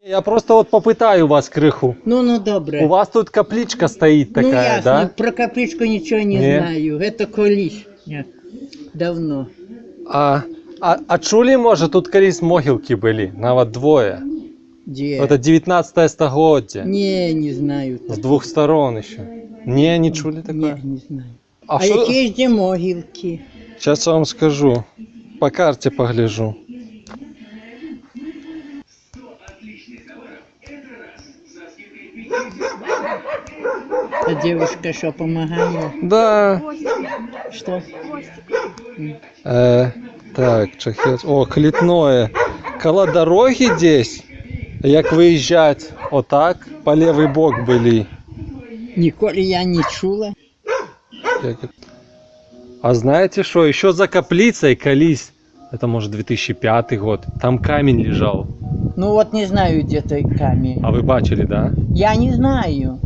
Я просто вот попытаю вас крыху. Ну, добре. У вас тут капличка стоит такая, ну, ясно, да? про капличку нічого не Ні. знаю. Это колись. Ні. Давно. А чули, може, тут колись могилки были? Навіть двое. Де? Это 19 століття. Не знаю. С двух сторон еще. Не чули такое? Не знаю. А А що? які ж де могилки? Сейчас я вам скажу. По карте погляжу. А девушка що, помогає? Да. Що? Так, чахет. О, клітное. Коло дороги десь, як виїжджать, отак, по левый бок были. Ніколи я не чула. А знаете что, еще за каплицей колись, это может 2005 год, там камень лежал. Ну от не знаю, де той камінь. А вы бачили, да? Я не знаю.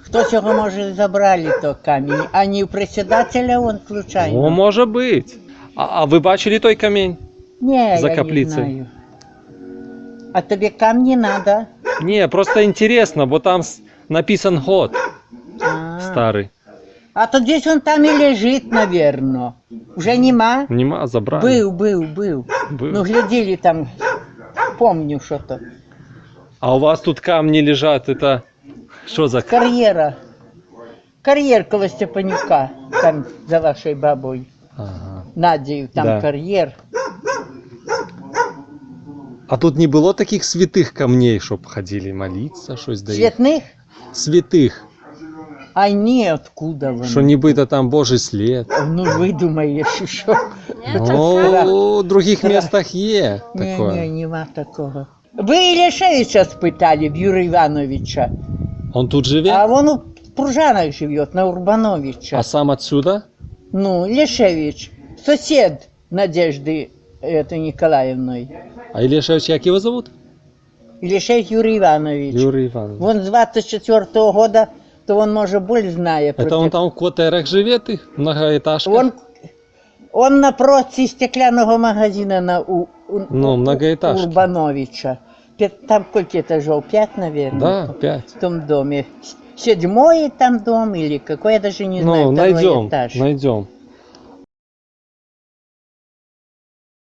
Хто цього може забрали то камінь? А не у председателя он случайно? О, может быть. А вы бачили той камень? Не, за я каплицей. не знаю. А тебе камни надо? Не, просто интересно, бо там написан год А, старый. а то десь он там и лежит, наверное. Уже нема? Нема, забрали. Был. Был. Ну, глядели там, помню что-то. А у вас тут камни лежат, это что за... Карьера. Карьер коло Степанюка, там за вашей бабой. Ага. Надею, там Да. карьер. А тут не было таких святых камней, чтоб ходили молиться, щось дає? Цветных? Святых, А не откуда вони. что нібито там Божий след. Ну, видумаєш, що. Ну, в других местах є Ні, такое. нема такого. Ви Ілішевича спитали, в Юрія Івановича. Он тут живе? А он у Пружанах живет, на Урбановича. А сам отсюда? Ну, Ілішевич, сосед Надежды Николаевной. А Ілішевич, як его зовут? Ілішевич Юрій Іванович. Юрий Иванович. Вон з 24-го года, то он, може, більше знає. Это он там в квартирах живет, их многоэтажка? Он напроти стеклянного магазина на Ну, многоэтажки. Урбановича. Там сколько этажов? 5, наверное? Да, 5. В том доме. 7-й там дом или какой, я даже не знаю. Ну, второй найдем, этаж. найдем.